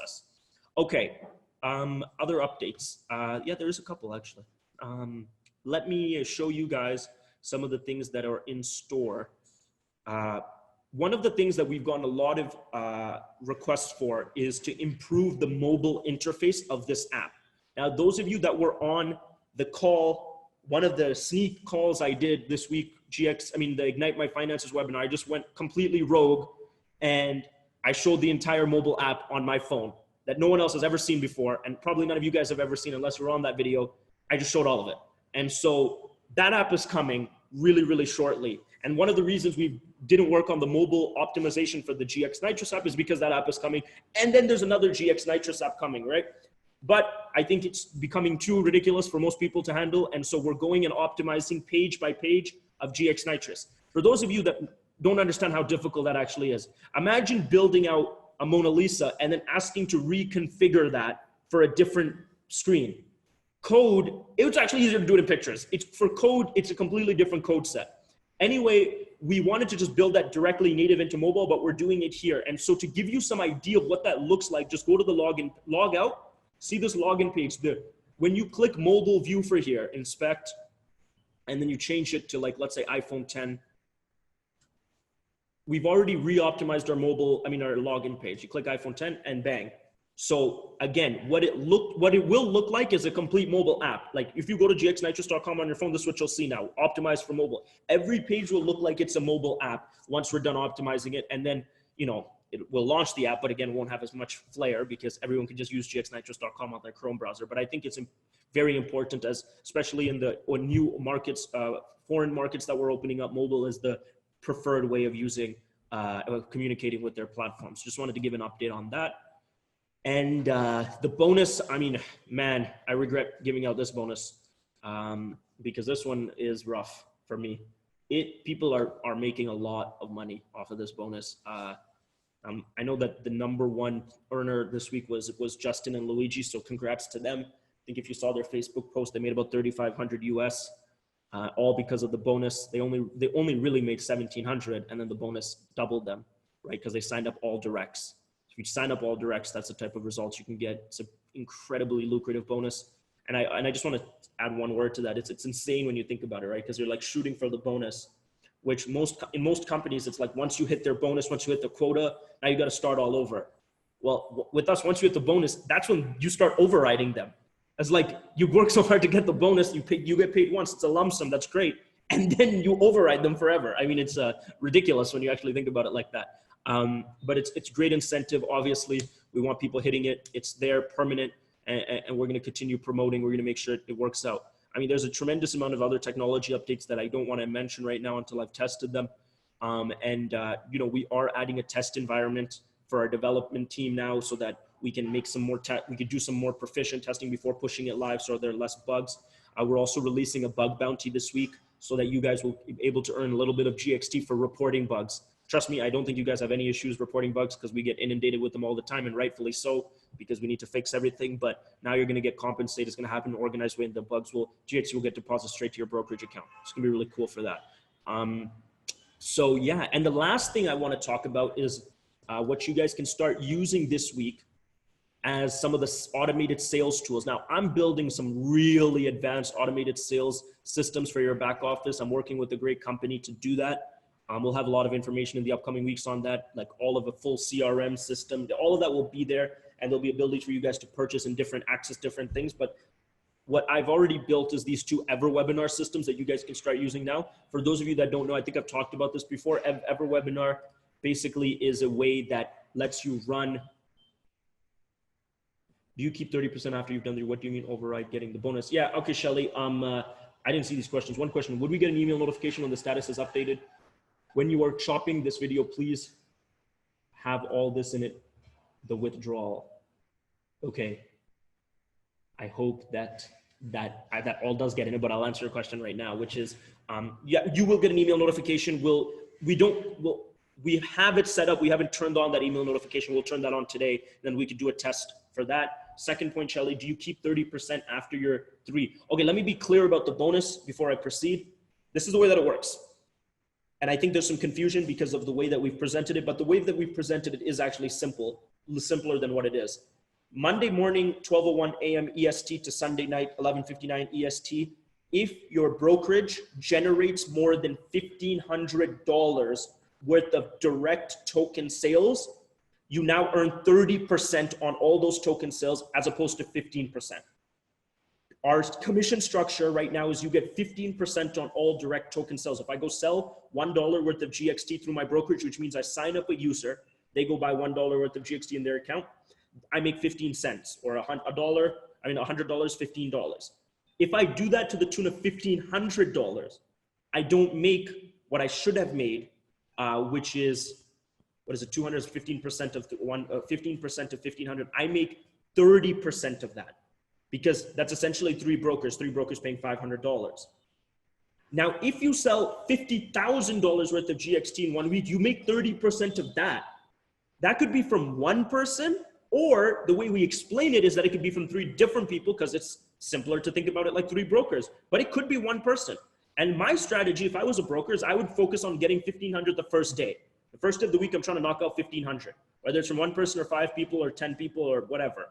process. Okay, other updates. Yeah, there's a couple actually. Let me show you guys some of the things that are in store. One of the things that we've gotten a lot of requests for is to improve the mobile interface of this app. Now, those of you that were on the call, one of the sneak calls I did this week, the Ignite My Finances webinar, I just went completely rogue and I showed the entire mobile app on my phone that no one else has ever seen before, and probably none of you guys have ever seen unless you're on that video. I just showed all of it. And so that app is coming really, really shortly. And one of the reasons we didn't work on the mobile optimization for the GX Nitrous app is because that app is coming. And then there's another GX Nitrous app coming, right? But I think it's becoming too ridiculous for most people to handle. And so we're going and optimizing page by page of GX Nitrous. For those of you that don't understand how difficult that actually is, imagine building out a Mona Lisa and then asking to reconfigure that for a different screen. Code, it's actually easier to do it in pictures. For code, it's a completely different code set. Anyway, we wanted to just build that directly native into mobile, but we're doing it here. And so to give you some idea of what that looks like, just go to the login, log out, see this login page there. When you click mobile view for here, inspect, and then you change it to like, let's say iPhone 10, we've already re-optimized our our login page. You click iPhone 10 and bang. So again, what it will look like is a complete mobile app. Like if you go to gxnitrous.com on your phone, this is what you'll see now, optimized for mobile. Every page will look like it's a mobile app once we're done optimizing it. And then, it will launch the app, but again, won't have as much flair because everyone can just use gxnitrous.com on their Chrome browser. But I think it's very important, especially in the new markets, foreign markets that we're opening up, mobile is the preferred way of communicating with their platforms. Just wanted to give an update on that. And the bonus, man, I regret giving out this bonus because this one is rough for me. People are making a lot of money off of this bonus. I know that the #1 earner this week was Justin and Luigi, so congrats to them. I think if you saw their Facebook post, they made about $3,500 US, all because of the bonus. They only really made $1,700, and then the bonus doubled them, right? Because they signed up all directs. If you sign up all directs, that's the type of results you can get. It's an incredibly lucrative bonus. And I just want to add one word to that. It's insane when you think about it, right? Because you're like shooting for the bonus, which in most companies, it's like once you hit their bonus, once you hit the quota, now you got to start all over. Well, with us, once you hit the bonus, that's when you start overriding them. It's like you work so hard to get the bonus, you get paid once, it's a lump sum, that's great. And then you override them forever. It's ridiculous when you actually think about it like that. But it's great incentive. Obviously, we want people hitting it. It's there, permanent, and we're going to continue promoting. We're going to make sure it works out. There's a tremendous amount of other technology updates that I don't want to mention right now until I've tested them. We are adding a test environment for our development team now so that we can make some more we could do some more proficient testing before pushing it live so there are less bugs. We're also releasing a bug bounty this week so that you guys will be able to earn a little bit of GXT for reporting bugs. Trust me, I don't think you guys have any issues reporting bugs because we get inundated with them all the time, and rightfully so, because we need to fix everything. But now you're going to get compensated. It's going to happen in an organized way, and the GXT will get deposited straight to your brokerage account. It's going to be really cool for that. So yeah, and the last thing I want to talk about is what you guys can start using this week as some of the automated sales tools. Now, I'm building some really advanced automated sales systems for your back office. I'm working with a great company to do that. We'll have a lot of information in the upcoming weeks on that, like all of a full CRM system. All of that will be there, and there'll be ability for you guys to purchase and access different things. But what I've already built is these 2 EverWebinar systems that you guys can start using now. For those of you that don't know, I think I've talked about this before. EverWebinar basically is a way that lets you run. Do you keep 30% after you've done what do you mean override getting the bonus? Yeah, okay, Shelly. I didn't see these questions. One question, would we get an email notification when the status is updated? When you are chopping this video, please have all this in it, the withdrawal. Okay. I hope that all does get in it, but I'll answer your question right now, which is, yeah, you will get an email notification. We have it set up. We haven't turned on that email notification. We'll turn that on today. Then we could do a test for that. Second point, Shelly, do you keep 30% after your 3? Okay, let me be clear about the bonus before I proceed. This is the way that it works. And I think there's some confusion because of the way that we've presented it, but the way that we've presented it is actually simpler than what it is. Monday morning, 12:01 a.m. EST to Sunday night, 11:59 EST, if your brokerage generates more than $1,500 worth of direct token sales, you now earn 30% on all those token sales as opposed to 15%. Our commission structure right now is you get 15% on all direct token sales. If I go sell $1 worth of GXT through my brokerage, which means I sign up a user, they go buy $1 worth of GXT in their account, I make 15 cents, or $100, $15. If I do that to the tune of $1,500, I don't make what I should have made, which is, what is it, 215% of 15% of 1,500. I make 30% of that, because that's essentially three brokers paying $500. Now, if you sell $50,000 worth of GXT in 1 week, you make 30% of that. That could be from one person, or the way we explain it is that it could be from three different people, because it's simpler to think about it like three brokers, but it could be one person. And my strategy, if I was a broker, is I would focus on getting 1,500 the first day. The first day of the week, I'm trying to knock out 1,500, whether it's from one person or 5 people or 10 people or whatever.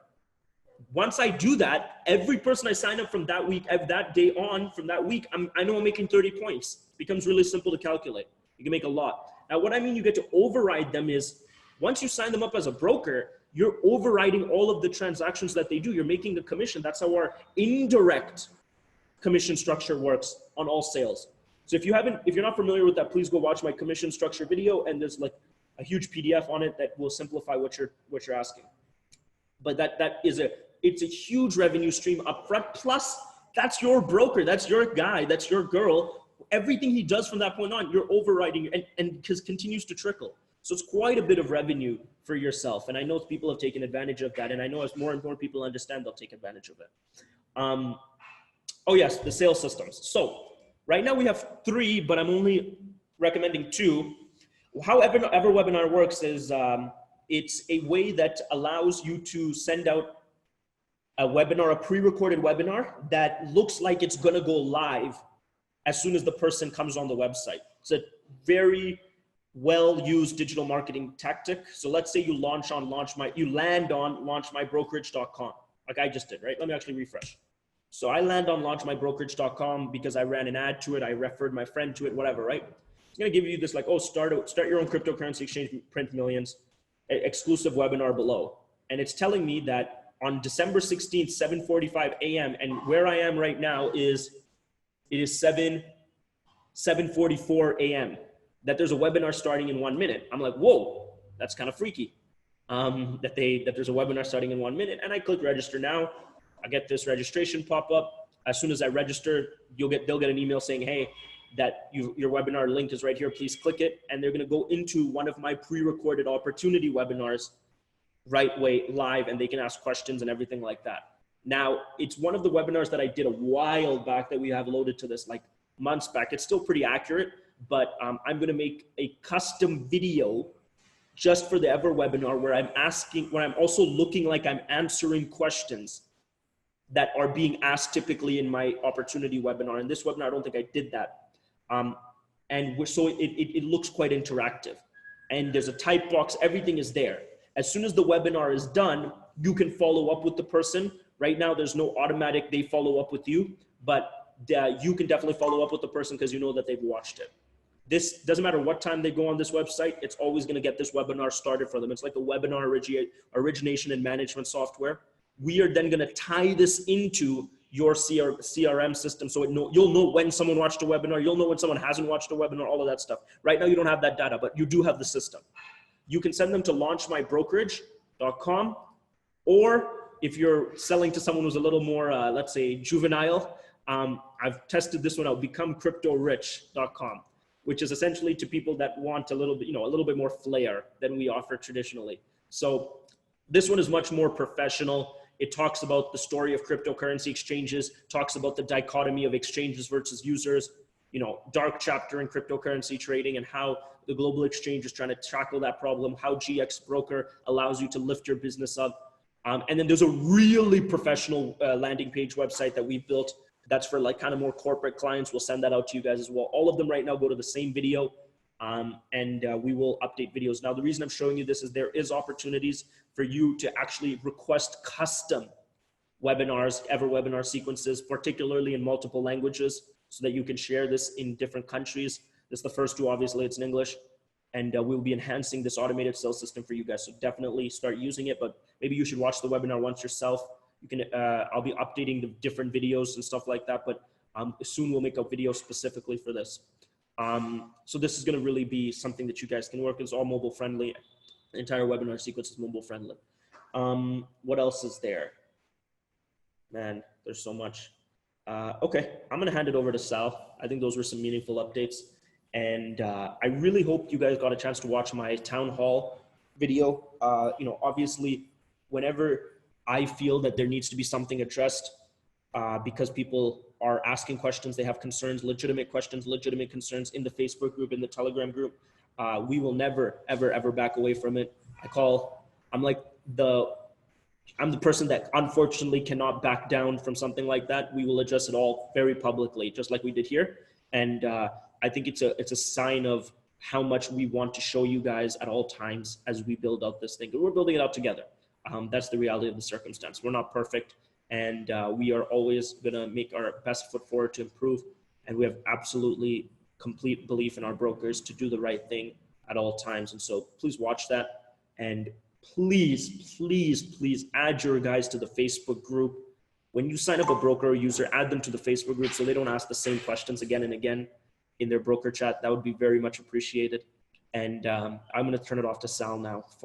Once I do that, every person I sign up from that week, that day on, from that week, I know I'm making 30 points. It becomes really simple to calculate. You can make a lot. Now, what I mean you get to override them is, once you sign them up as a broker, you're overriding all of the transactions that they do. You're making the commission. That's how our indirect commission structure works on all sales. So if you're not familiar with that, please go watch my commission structure video, and there's like a huge PDF on it that will simplify what you're asking. But it's a huge revenue stream upfront. Plus, that's your broker, that's your guy, that's your girl. Everything he does from that point on, you're overriding, and continues to trickle. So it's quite a bit of revenue for yourself. And I know people have taken advantage of that. And I know as more and more people understand, they'll take advantage of it. Oh yes, the sales systems. So right now we have 3, but I'm only recommending 2. How EverWebinar works is it's a way that allows you to send out a webinar, a pre-recorded webinar that looks like it's gonna go live as soon as the person comes on the website. It's a very well-used digital marketing tactic. So let's say you land on launchmybrokerage.com, like I just did, right? Let me actually refresh. So I land on launchmybrokerage.com because I ran an ad to it. I referred my friend to it, whatever, right? It's gonna give you this like, oh, start your own cryptocurrency exchange, print millions, exclusive webinar below. And it's telling me that on December 16th, 7:45 a.m. and where I am right now it is 7:44 a.m. that there's a webinar starting in 1 minute. I'm like, whoa, that's kind of freaky. That there's a webinar starting in 1 minute, and I click register now. I get this registration pop up. As soon as I register, they'll get an email saying, hey, that your webinar link is right here. Please click it, and they're going to go into one of my pre-recorded opportunity webinars right away live, and they can ask questions and everything like that. Now, it's one of the webinars that I did a while back that we have loaded to this, like months back. It's still pretty accurate, but I'm going to make a custom video just for the EverWebinar where I'm also looking like I'm answering questions that are being asked typically in my opportunity webinar. In this webinar, I don't think I did that. So it looks quite interactive, and there's a type box, everything is there. As soon as the webinar is done, you can follow up with the person. Right now, there's no automatic, they follow up with you, but you can definitely follow up with the person because you know that they've watched it. This doesn't matter what time they go on this website, it's always going to get this webinar started for them. It's like a webinar origination and management software. We are then going to tie this into your CRM system. So you'll know when someone watched a webinar, you'll know when someone hasn't watched a webinar, all of that stuff. Right now, you don't have that data, but you do have the system. You can send them to launchmybrokerage.com, or if you're selling to someone who's a little more, let's say, juvenile, I've tested this one out, becomecryptorich.com, which is essentially to people that want a little bit more flair than we offer traditionally. So this one is much more professional. It talks about the story of cryptocurrency exchanges, talks about the dichotomy of exchanges versus users, dark chapter in cryptocurrency trading and how the global exchange is trying to tackle that problem, how GX Broker allows you to lift your business up. And then there's a really professional landing page website that we've built that's for like kind of more corporate clients. We'll send that out to you guys as well. All of them right now go to the same video, and we will update videos. Now, the reason I'm showing you this is there is opportunities for you to actually request custom webinars, ever webinar sequences, particularly in multiple languages, so that you can share this in different countries. This is the first two, obviously it's in English, and we'll be enhancing this automated sales system for you guys. So definitely start using it, but maybe you should watch the webinar once yourself. You can, I'll be updating the different videos and stuff like that, but soon we'll make a video specifically for this. So this is gonna really be something that you guys can work with. It's all mobile friendly. The entire webinar sequence is mobile friendly. What else is there? Man, there's so much. Okay, I'm gonna hand it over to Sal. I think those were some meaningful updates. And I really hope you guys got a chance to watch my town hall video. You know, obviously, whenever I feel that there needs to be something addressed because people are asking questions, they have concerns, legitimate questions, legitimate concerns in the Facebook group, in the Telegram group, we will never, ever, ever back away from it. I'm the person that unfortunately cannot back down from something like that. We will address it all very publicly, just like we did here. And I think it's a sign of how much we want to show you guys at all times as we build out this thing. We're building it out together. That's the reality of the circumstance. We're not perfect, and we are always gonna make our best foot forward to improve. And we have absolutely complete belief in our brokers to do the right thing at all times. And so please watch that, and please, please, please add your guys to the Facebook group. When you sign up a broker or user, add them to the Facebook group so they don't ask the same questions again and again in their broker chat. That would be very much appreciated. And I'm going to turn it off to Sal now.